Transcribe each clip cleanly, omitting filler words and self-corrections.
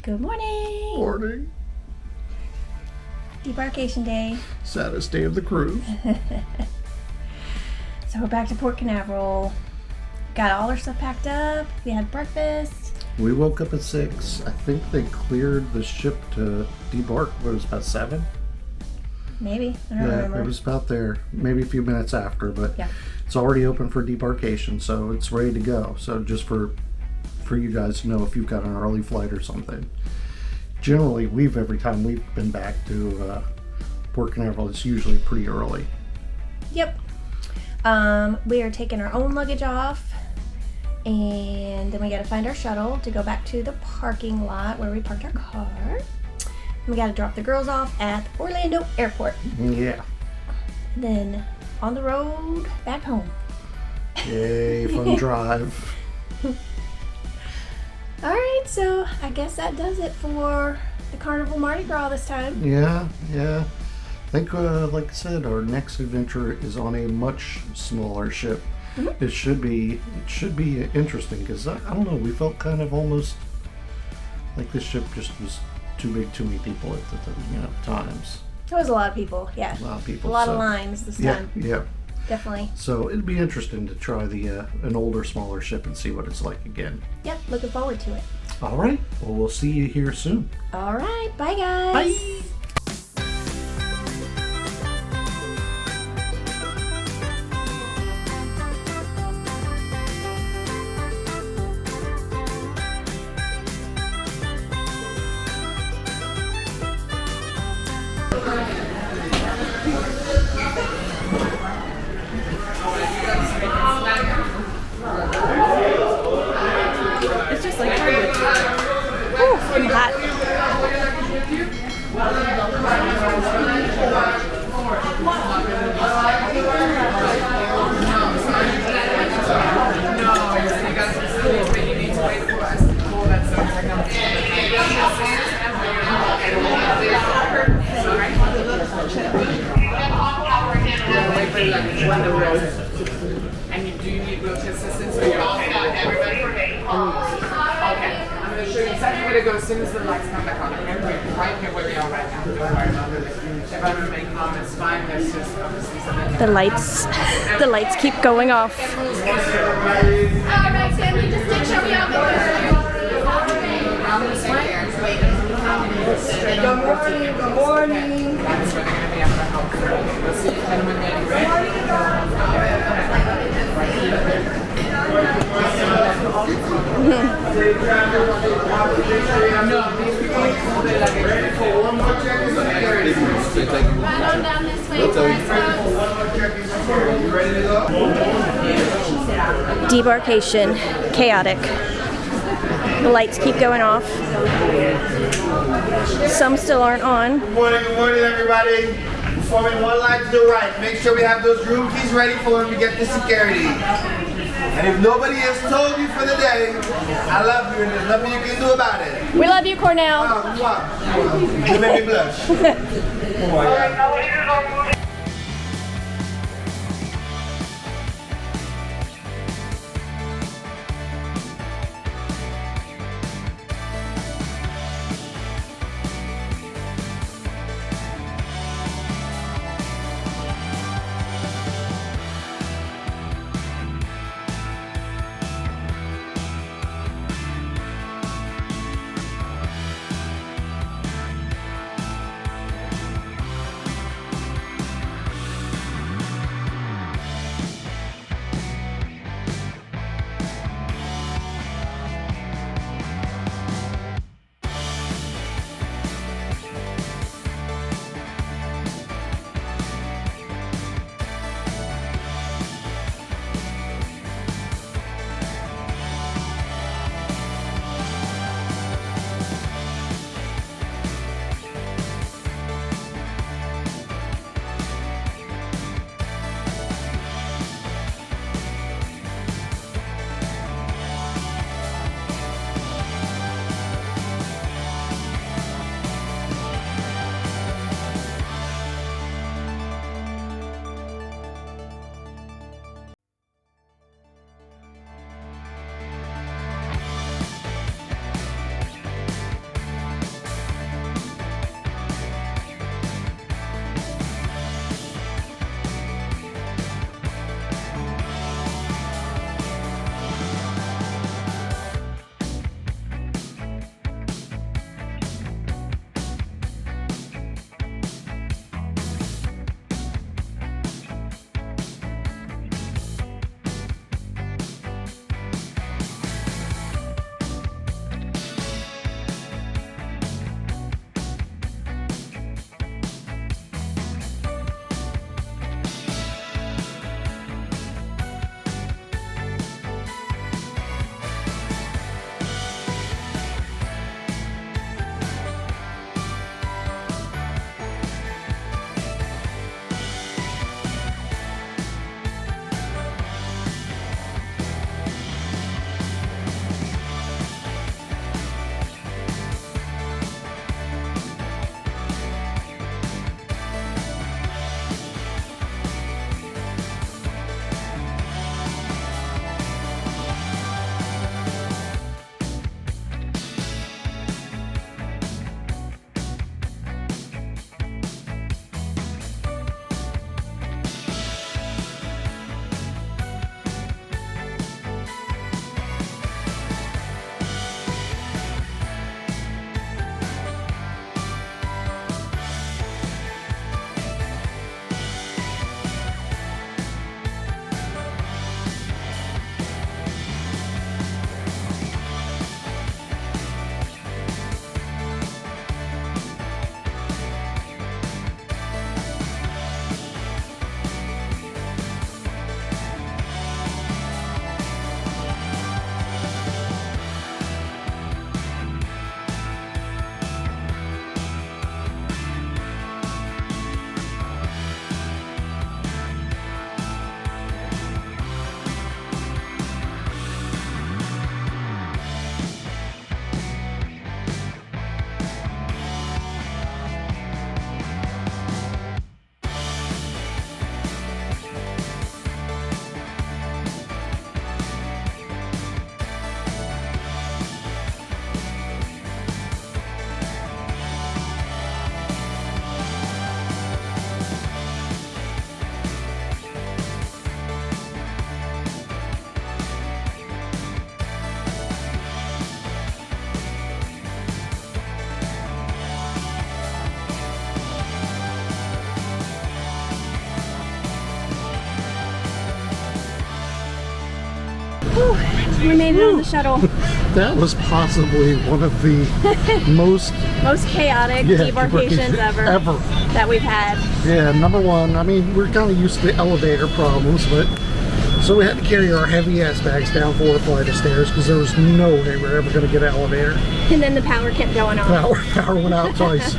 Good morning. Morning. Debarkation day. Saddest day of the cruise. So we're back to Port Canaveral. Got all our stuff packed up. We had breakfast. We woke up at 6. I think they cleared the ship to debark. What was it, about 7? Maybe. I don't remember. It was about there. Maybe a few minutes after, but yeah. It's already open for debarkation, so it's ready to go. So just for you guys to know if you've got an early flight or something. Generally, every time we've been back to Port Canaveral, it's usually pretty early. Yep. We are taking our own luggage off, and then we got to find our shuttle to go back to the parking lot where we parked our car. And we got to drop the girls off at Orlando Airport. Yeah. Then on the road back home. Yay, fun drive. All right, so I guess that does it for the Carnival Mardi Gras this time. Yeah. I think, like I said, our next adventure is on a much smaller ship. Mm-hmm. It should be interesting because I don't know. We felt kind of almost like this ship just was too big, too many people at the times. It was a lot of people. Yeah. A lot of people. A lot of lines this time. Yeah. Definitely. So it'd be interesting to try an older, smaller ship and see what it's like again. Yep, looking forward to it. All right. Well, we'll see you here soon. All right. Bye, guys. Bye. It's just like hardwood. Ooh, hot. And do you need wheelchair assistance or you're okay? Okay. I'm going to show you exactly where to go as soon as the lights come back on. Okay? We're right here where we are right now. Don't worry about it. If I'm going to make comments, fine. There's just obviously something. The lights keep going off. Alright, Sandy, just take show me out the Good morning. That's where they're going to be able to help. We'll see you gentlemen when you're ready. No, these people hold their luggage for one more check in security. Run down this way first, folks. Debarkation. Chaotic. The lights keep going off. Some still aren't on. Good morning, everybody. We're forming one line to the right. Make sure we have those room keys ready for when we get to security. And if nobody has told you for the day, I love you and there's nothing you can do about it. We love you, Cornell. You made me blush. Oh my God. We made it on the shuttle. That was possibly one of the most chaotic debarkations ever that we've had. Yeah, number one, I mean, we're kind of used to elevator problems, but so we had to carry our heavy ass bags down 4 flight of stairs because there was no way we were ever going to get an elevator. And then the power kept going off. Power went out twice.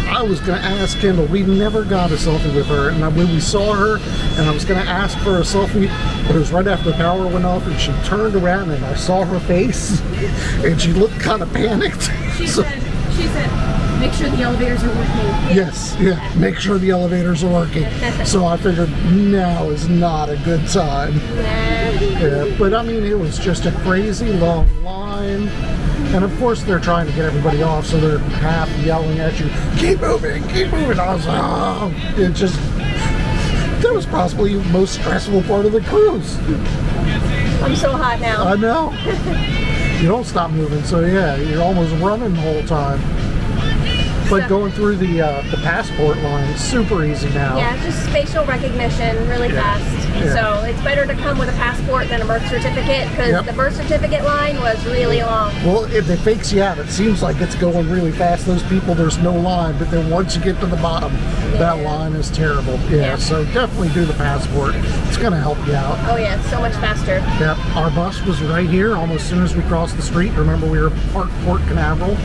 I was going to ask Kendall, we never got a selfie with her, and when we saw her, and I was going to ask for a selfie, but it was right after the power went off, and she turned around, and I saw her face, and she looked kind of panicked. She said, make sure the elevators are working. Yes, yeah, make sure the elevators are working. So I figured now is not a good time. Yeah, but I mean, it was just a crazy long line. And of course they're trying to get everybody off, so they're half yelling at you, keep moving, keep moving. I was like, oh, it just, that was possibly the most stressful part of the cruise. I'm so hot now. I know. You don't stop moving, so yeah, you're almost running the whole time. But going through the passport line, super easy now. Yeah, it's just facial recognition really fast. Yeah. So it's better to come with a passport than a birth certificate because the birth certificate line was really long. Well, it fakes you out. It seems like it's going really fast. Those people, there's no line. But then once you get to the bottom, that line is terrible. Yeah, so definitely do the passport. It's going to help you out. Oh, yeah, it's so much faster. Yep, our bus was right here almost as soon as we crossed the street. Remember, we were at Park Port Canaveral.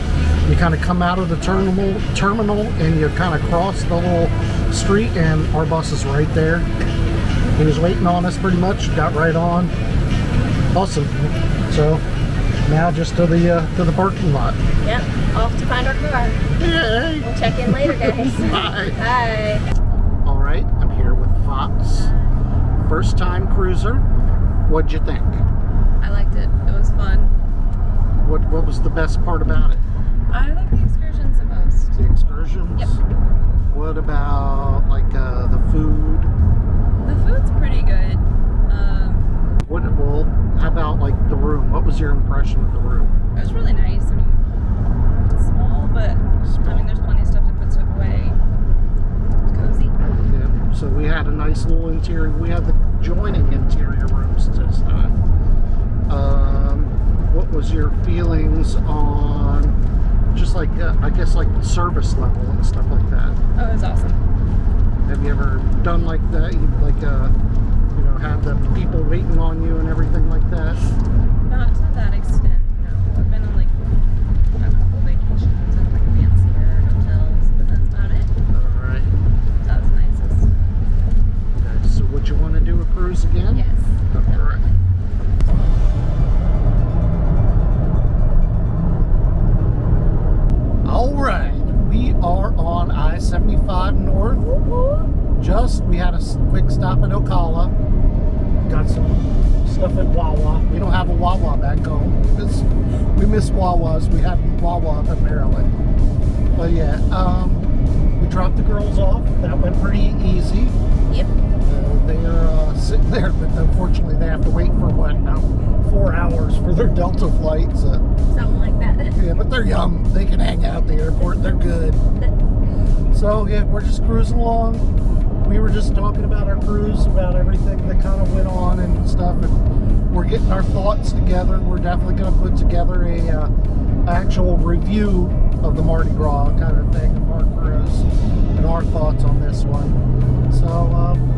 You kind of come out of the terminal and you kind of cross the little street, and our bus is right there. He was waiting on us pretty much, got right on. Awesome. So now just to the parking lot. Yep, off to find our car. Yay! We'll check in later, guys. Bye. Bye. All right, I'm here with Fox. First time cruiser. What'd you think? I liked it. It was fun. What was the best part about it? I like the excursions the most. The excursions? Yep. What about like the food? The food's pretty good. Well, how about like the room? What was your impression of the room? It was really nice. I mean, it's small, but I mean, there's plenty of stuff to put stuff away. It's cozy. Yeah. So we had a nice little interior. We had the joining interior rooms this time. What was your feelings on just like I guess like the service level and stuff like that? Oh, it was awesome. Have you ever done like that? Like you know, have the people waiting on you and everything like that? Not to that extent, no. I've been on like a couple vacations in like fancier hotels, but that's about it. All right. That was the nicest. Okay. So would you want to do a cruise again? Yes. All right. All right, we are on I-75 North. We had a quick stop at Ocala. Got some stuff at Wawa. We don't have a Wawa back home. We miss Wawas. We had Wawa up in Maryland. But yeah, we dropped the girls off. That went pretty easy. Yep. They're sitting there, but unfortunately they have to wait for what now? 4 hours for their Delta flight. So. Something like that. Yeah, but they're young. They can hang out at the airport. They're good. So yeah, we're just cruising along. We were just talking about our cruise, about everything that kind of went on and stuff, and we're getting our thoughts together. We're definitely going to put together a actual review of the Mardi Gras kind of thing of our cruise and our thoughts on this one. So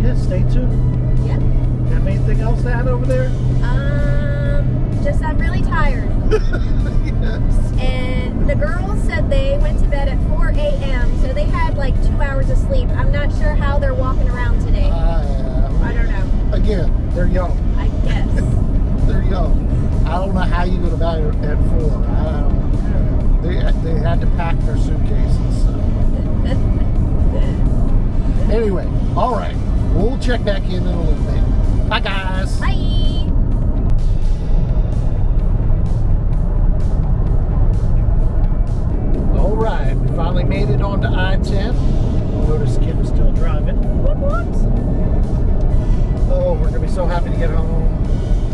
yeah, stay tuned. Yep. You have anything else to add over there? Just I'm really tired. Yes. And the girls said they went to bed at 4 a.m. So they had like 2 hours of sleep. I'm not sure how they're walking around today. I don't know. Again, they're young. I guess. They're young. I don't know how you go to bed at 4. They had to pack their suitcases. So. Anyway, all right. We'll check back in a little bit. Bye, guys. Bye. All right, we finally made it onto I-10. Notice Kim's still driving. What? Oh, we're gonna be so happy to get home.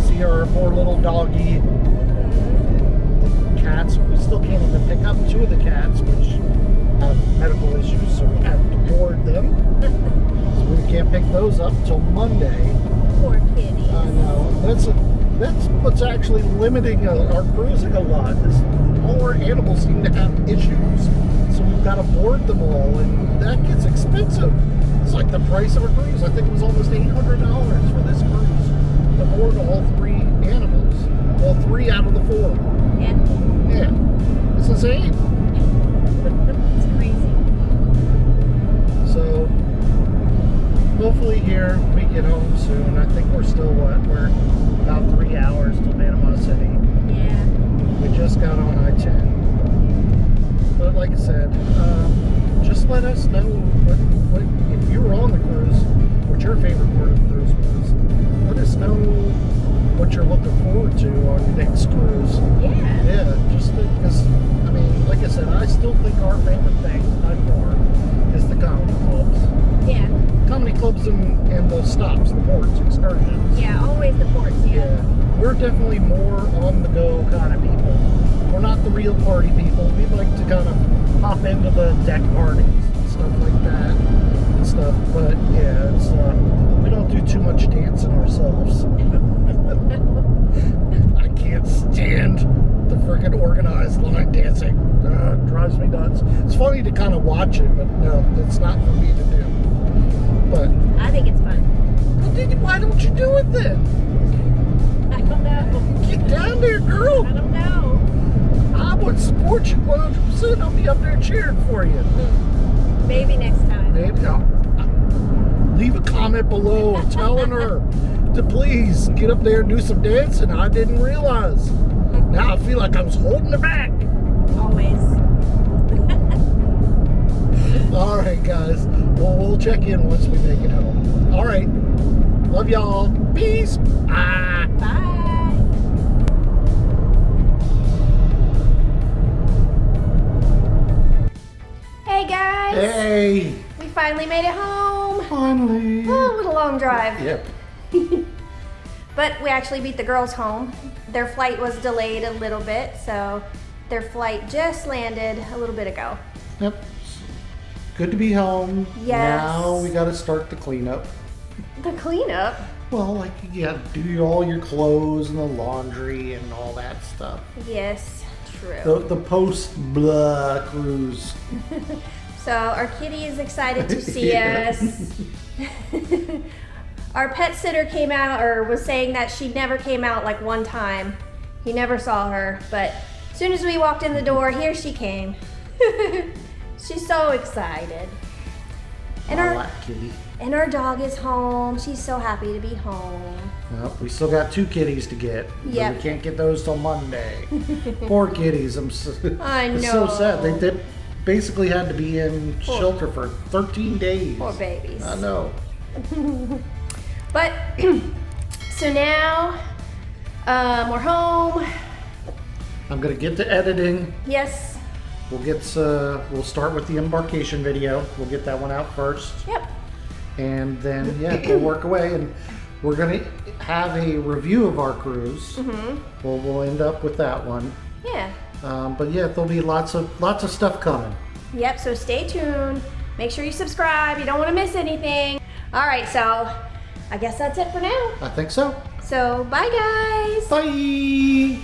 See our poor little doggy. The cats. We still can't even pick up 2 of the cats, which have medical issues, so we have to board them. So we can't pick those up till Monday. Poor kitty. I know. That's what's actually limiting our cruising a lot. Is all our animals seem to have issues, so we've got to board them all, and that gets expensive. It's like the price of a cruise. I think it was almost $800 for this cruise to board all 3 animals. Well, 3 out of the 4. Yeah. Yeah, it's insane. It's crazy. So hopefully here we get home soon. I think we're still we're about 3 hours to Panama City. Yeah. We just got on I-10. But like I said, just let us know what if you were on the cruise, what your favorite part of the cruise was. Let us know what you're looking forward to on your next cruise. Yeah. Yeah, just because, I mean, like I said, I still think our favorite thing by far is the comedy clubs. Yeah. Comedy clubs and the stops, the ports, excursions. Yeah, always the ports, yeah. We're definitely more on the go kind of people. We're not the real party people. We like to kind of hop into the deck parties and stuff like that and stuff. But yeah, it's we don't do too much dancing ourselves. I can't stand the freaking organized line dancing. It drives me nuts. It's funny to kind of watch it, but no, it's not for me to do. But I think it's fun. well, then why don't you do it then? I don't know. Get down there, girl. I don't know. I would support you 100%. I'll be up there cheering for you. Maybe next time. Maybe leave a comment below telling her to please get up there and do some dancing. I didn't realize. Now I feel like I was holding her back. Always. All right, guys. Well, we'll check in once we make it home. All right. Love y'all. Peace. Bye. Bye. Hey guys. Hey. We finally made it home. Finally. Oh, what a long drive. Yep. But we actually beat the girls home. Their flight was delayed a little bit, so their flight just landed a little bit ago. Yep. Good to be home. Yes. Now we got to start the cleanup. The cleanup? Well, like you got to do all your clothes and the laundry and all that stuff. Yes, true. The post blah cruise. So our kitty is excited to see Yeah. us. Our pet sitter came out, or was saying that she never came out like one time. He never saw her, but as soon as we walked in the door, here she came. She's so excited. And I our like kitty. and our dog is home. She's so happy to be home. Well, we still got 2 kitties to get. But Yep. we can't get those till Monday. Poor kitties. I It's so know. sad. They basically had to be in shelter for 13 days. Poor babies. I know. But so now we're home. I'm gonna get to editing. Yes. We'll start with the embarkation video. We'll get that one out first. Yep. And then, yeah, we'll work away, and we're gonna have a review of our cruise. Mm-hmm. We'll end up with that one. Yeah. But yeah, there'll be lots of stuff coming. Yep. So stay tuned. Make sure you subscribe. You don't want to miss anything. All right. So I guess that's it for now. I think so. So bye, guys. Bye.